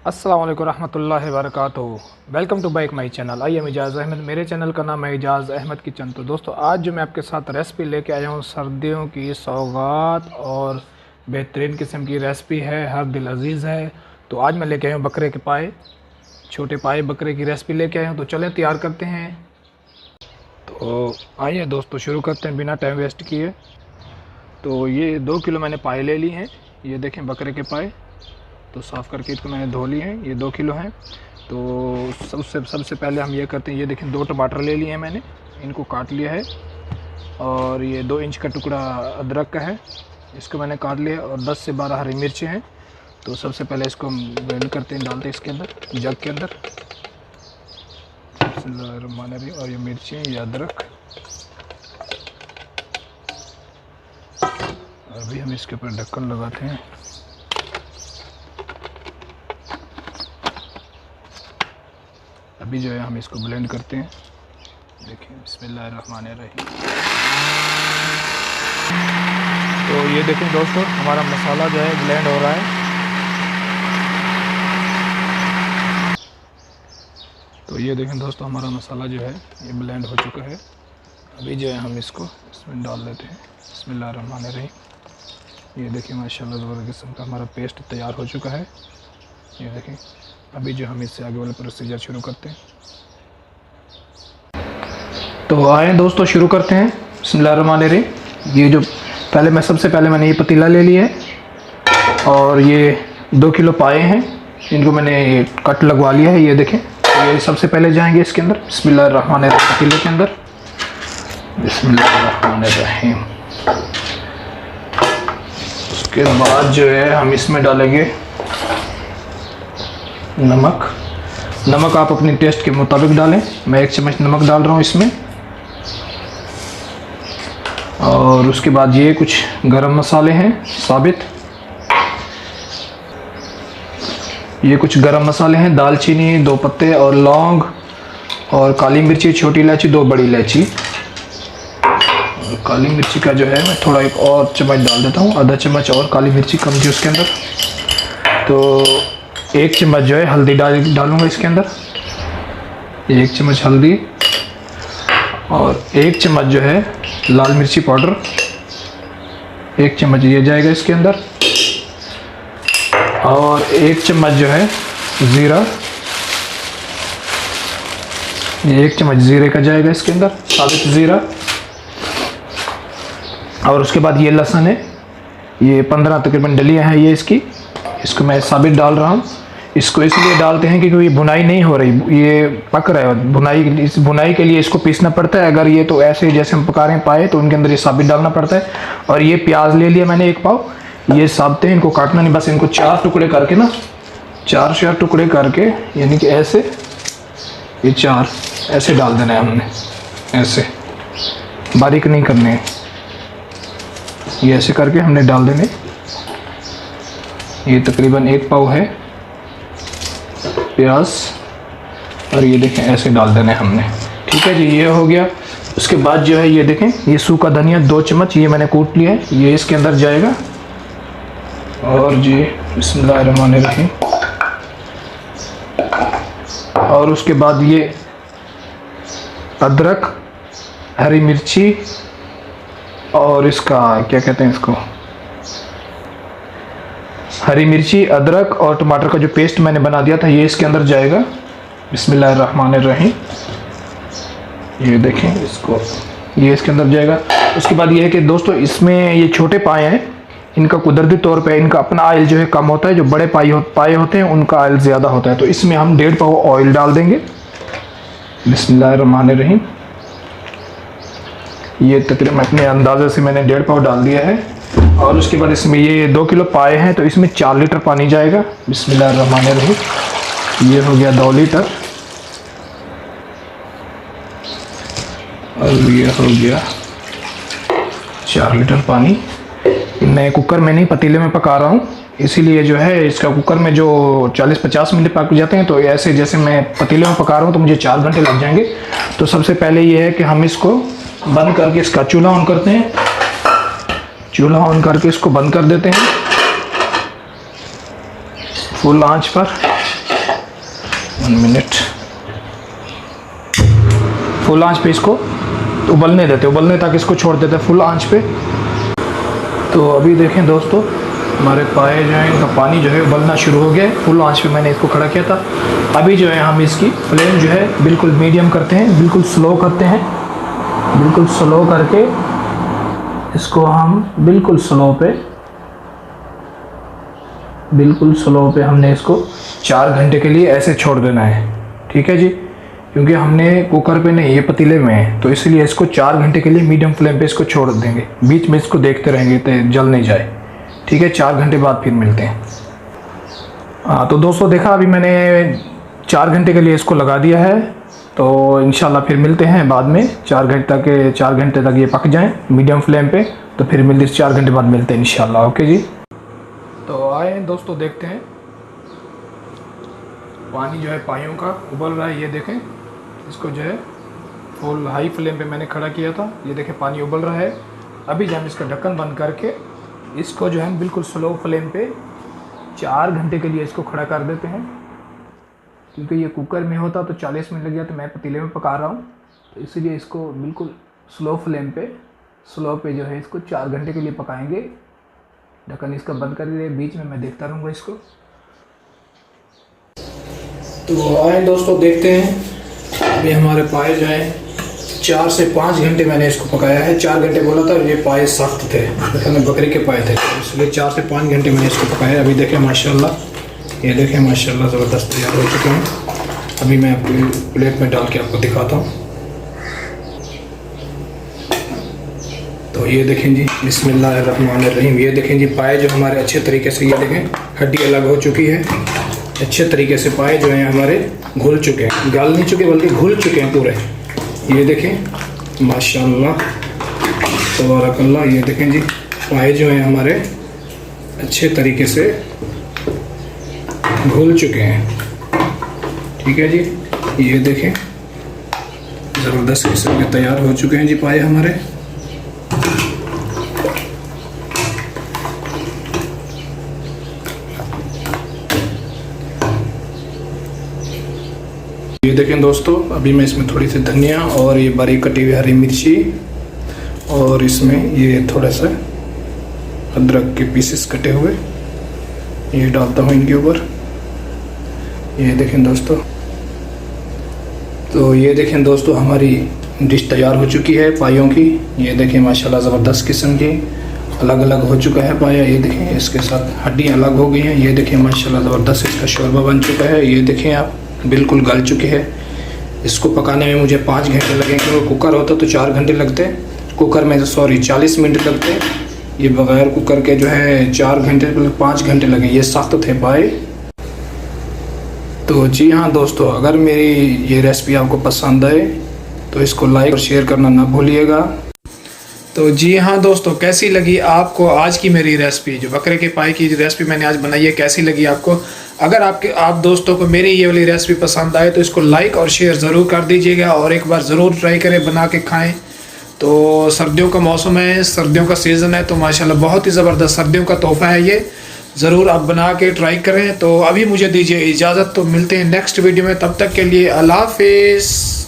अस्सलाम वालेकुम रहमतुल्लाहि व बरकातुहू। Welcome to back my channel. I am Ijaz Ahmed. मेरे चैनल का नाम है इजाज़ अहमद किचन। तो दोस्तों, आज जो मैं आपके साथ रेसिपी लेके आया हूँ, सर्दियों की सौगात और बेहतरीन किस्म की रेसिपी है, हर दिल अजीज़ है। तो आज मैं लेके आया हूँ बकरे के पाए, छोटे पाए बकरे की रेसिपी लेके आया हूँ। तो चलें तैयार करते हैं। तो आइए दोस्तों, शुरू करते हैं बिना टाइम वेस्ट किए। तो ये 2 किलो मैंने पाए ले ली हैं। ये देखें बकरे के पाए, तो साफ़ करके इसको मैंने धो लिए हैं। ये 2 किलो हैं। तो सबसे पहले हम ये करते हैं, ये देखें 2 टमाटर ले लिए हैं मैंने, इनको काट लिया है। और ये 2 इंच का टुकड़ा अदरक का है, इसको मैंने काट लिया। और 10 से 12 हरी मिर्चें हैं। तो सबसे पहले इसको हम ब्लेंड करते हैं, डालते हैं इसके अंदर, जग के अंदर। और ये मिर्चें, ये अदरक, अभी हम इसके ऊपर ढक्कन लगाते हैं। अभी जो है हम इसको ब्लेंड करते हैं। देखिए, बिस्मिल्लाहिर्रहमानिर्रहीम। तो ये देखें दोस्तों, हमारा मसाला जो है ब्लेंड हो रहा है। तो ये देखें दोस्तों, हमारा मसाला जो है ये ब्लेंड हो चुका है। अभी जो है हम इसको इसमें डाल देते हैं। बिस्मिल्लाहिर्रहमानिर्रहीम। ये देखिए, माशाल्लाह ज़बरदस्त किस्म का हमारा पेस्ट तैयार हो चुका है। ये देखें, अभी जो हम इससे आगे वाला प्रोसीजर शुरू करते हैं। तो आए दोस्तों, शुरू करते हैं। बिस्मिल्लाहिर्रहमानिर्रहीम। ये जो सबसे पहले मैंने ये पतीला ले लिया है और ये 2 किलो पाए हैं, इनको मैंने ये कट लगवा लिया है। ये देखें, ये सबसे पहले जाएंगे इसके अंदर, बिस्मिल्लाहिर्रहमानिर्रहीम, पतीले के अंदर। बिस्मिल्लाहिर्रहमानिर्रहीम। उसके बाद जो है हम इसमें डालेंगे नमक आप अपने टेस्ट के मुताबिक डालें। मैं 1 चम्मच नमक डाल रहा हूँ इसमें। और उसके बाद ये कुछ गरम मसाले हैं साबित, ये कुछ गरम मसाले हैं, दालचीनी, 2 पत्ते और लौंग, और काली मिर्ची, छोटी इलायची, 2 बड़ी इलायची। और काली मिर्ची का जो है मैं थोड़ा एक और चम्मच डाल देता हूँ, आधा चम्मच और काली मिर्ची कम थी उसके अंदर। तो 1 चम्मच जो है हल्दी डालूंगा इसके अंदर, 1 चम्मच हल्दी। और 1 चम्मच जो है लाल मिर्ची पाउडर, 1 चम्मच ये जाएगा इसके अंदर। और 1 चम्मच जो है ज़ीरा, ये 1 चम्मच ज़ीरे का जाएगा इसके अंदर, साबित ज़ीरा। और उसके बाद ये लहसुन है, ये 15 तकरीबन डलियाँ हैं ये इसको मैं साबित डाल रहा हूँ। इसको इसलिए डालते हैं क्योंकि ये भुनाई नहीं हो रही, ये पक रहा है। इस भुनाई के लिए इसको पीसना पड़ता है। अगर ये तो ऐसे जैसे हम पका रहे हैं पाए, तो उनके अंदर ये साबित डालना पड़ता है। और ये प्याज ले लिया मैंने 1 पाव, ये साबित है, इनको काटना नहीं, बस इनको 4 टुकड़े करके ना, 4 टुकड़े करके, यानी कि ऐसे, ये 4 ऐसे डाल देना है हमने, ऐसे बारीक नहीं करने हैं, ये ऐसे करके हमने डाल देने। ये तकरीबन 1 पाव है प्याज, और ये देखें ऐसे डाल देने हमने। ठीक है जी, ये हो गया। उसके बाद जो है ये देखें, ये सूखा धनिया 2 चम्मच ये मैंने कूट लिया है, ये इसके अंदर जाएगा। और जी बिस्मिल्लाहिर्रहमानिर्रहीम। और उसके बाद ये अदरक, हरी मिर्ची, और इसका क्या कहते हैं, इसको हरी मिर्ची, अदरक और टमाटर का जो पेस्ट मैंने बना दिया था, ये इसके अंदर जाएगा। बिस्मिल्लाहिर्रहमानिर्रहीम। ये देखें इसको, ये इसके अंदर जाएगा। उसके बाद ये है कि दोस्तों, इसमें ये छोटे पाए हैं, इनका कुदरती तौर पे इनका अपना ऑयल जो है कम होता है। जो बड़े पाए होते हैं उनका ऑयल ज़्यादा होता है। तो इसमें हम 1.5 पाव ऑयल डाल देंगे। बिस्मिल्लाहिर्रहमानिर्रहीम। ये तकरीबन अपने अंदाजे से मैंने 1.5 पाव डाल दिया है। और उसके बाद इसमें ये 2 किलो पाए हैं, तो इसमें 4 लीटर पानी जाएगा। बिस्मिल्लाहिर्रहमानिर्रहीम। ये हो गया 2 लीटर, और ये हो गया 4 लीटर पानी। मैं कुकर में नहीं, पतीले में पका रहा हूँ, इसीलिए जो है इसका कुकर में जो 40-50 मिनट पक जाते हैं, तो ऐसे जैसे मैं पतीले में पका रहा हूँ तो मुझे 4 घंटे लग जाएंगे। तो सबसे पहले ये है कि हम इसको बंद करके इसका चूल्हा ऑन करते हैं। चूल्हा ऑन करके इसको बंद कर देते हैं फुल आंच पर। 1 मिनट। फुल आंच पे इसको उबलने देते, उबलने तक इसको छोड़ देते फुल आंच पे। तो अभी देखें दोस्तों, हमारे पाए जो है इनका पानी जो है उबलना शुरू हो गया है। फुल आंच पे मैंने इसको खड़ा किया था। अभी जो है हम इसकी फ्लेम जो है बिल्कुल मीडियम करते हैं, बिल्कुल स्लो करते हैं। बिल्कुल स्लो करके इसको हम बिल्कुल स्लो पे हमने इसको 4 घंटे के लिए ऐसे छोड़ देना है। ठीक है जी, क्योंकि हमने कुकर पे नहीं, ये पतीले में है, तो इसलिए इसको 4 घंटे के लिए मीडियम फ्लेम पे इसको छोड़ देंगे। बीच में इसको देखते रहेंगे तो जल नहीं जाए। ठीक है, 4 घंटे बाद फिर मिलते हैं। हाँ तो दोस्तों देखा, अभी मैंने 4 घंटे के लिए इसको लगा दिया है। तो इंशाल्लाह फिर मिलते हैं बाद में। 4 घंटे तक ये पक जाएं मीडियम फ्लेम पे, तो फिर मिलते 4 घंटे बाद मिलते हैं इंशाल्लाह। ओके जी, तो आए दोस्तों देखते हैं। पानी जो है पाइयों का उबल रहा है, ये देखें। इसको जो है फुल हाई फ्लेम पे मैंने खड़ा किया था, ये देखें पानी उबल रहा है। अभी जो हम इसका ढक्कन बंद करके इसको जो है बिल्कुल स्लो फ्लेम पे 4 घंटे के लिए इसको खड़ा कर देते हैं। क्योंकि ये कुकर में होता तो 40 मिनट लग जाते, मैं पतीले में पका रहा हूँ, तो इसलिए इसको बिल्कुल स्लो फ्लेम पे जो है इसको 4 घंटे के लिए पकाएंगे। ढक्कन इसका बंद कर दिए, बीच में मैं देखता रहूँगा इसको। तो आए दोस्तों देखते हैं। अभी हमारे पाए जो है 4 से 5 घंटे मैंने इसको पकाया है। 4 घंटे बोला था, ये पाए सख्त थे, मतलब बकरे के पाए थे, इसलिए 4 से 5 घंटे मैंने इसको पकाया। अभी देखें माशाल्लाह, ये देखें माशाल्लाह ज़बरदस्त तैयार हो चुके हैं। अभी मैं आपको प्लेट में डाल के आपको दिखाता हूँ। तो ये देखें जी, बिस्मिल्लाहिर्रहमानिर्रहीम। ये देखें जी पाए जो हमारे अच्छे तरीके से, ये देखें हड्डी अलग हो चुकी है। अच्छे तरीके से पाए जो हैं हमारे घुल चुके हैं, गल नहीं चुके बल्कि घुल चुके हैं पूरे। ये देखें माशाल्लाह तबारकल्लाह। ये देखें जी पाए जो हैं हमारे अच्छे तरीके से घुल चुके हैं। ठीक है जी, ये देखें ज़बरदस्त किस्म के तैयार हो चुके हैं जी पाए हमारे। ये देखें दोस्तों, अभी मैं इसमें थोड़ी सी धनिया और ये बारीक कटी हुई हरी मिर्ची और इसमें ये थोड़ा सा अदरक के पीसेस कटे हुए ये डालता हूँ इनके ऊपर। ये देखें दोस्तों, तो ये देखें दोस्तों हमारी डिश तैयार हो चुकी है पाइयों की। ये देखें माशाल्लाह ज़बरदस्त किस्म की अलग अलग हो चुका है पाया। ये देखें इसके साथ हड्डियाँ अलग हो गई हैं। ये देखें माशाल्लाह ज़बरदस्त इसका शोरबा बन चुका है। ये देखें आप बिल्कुल गल चुके हैं। इसको पकाने में मुझे 5 घंटे लगे, क्योंकि कुकर होता तो 4 घंटे लगते, कुकर में 40 मिनट लगते। ये बगैर कुकर के जो है 4 घंटे 5 घंटे लगे। ये सख्त थे पाए। तो जी हाँ दोस्तों, अगर मेरी ये रेसिपी आपको पसंद आए तो इसको लाइक और शेयर करना ना भूलिएगा। तो जी हाँ दोस्तों, कैसी लगी आपको आज की मेरी रेसिपी, जो बकरे के पाए की रेसिपी मैंने आज बनाई है, कैसी लगी आपको? अगर आप दोस्तों को मेरी ये वाली रेसिपी पसंद आए तो इसको लाइक और शेयर ज़रूर कर दीजिएगा और एक बार ज़रूर ट्राई करें, बना के खाएं। तो सर्दियों का मौसम है, सर्दियों का सीज़न है, तो माशाल्लाह बहुत ही ज़बरदस्त सर्दियों का तोहफ़ा है ये। ज़रूर आप बना के ट्राई करें। तो अभी मुझे दीजिए इजाज़त, तो मिलते हैं नेक्स्ट वीडियो में। तब तक के लिए अल्लाह हाफिज़।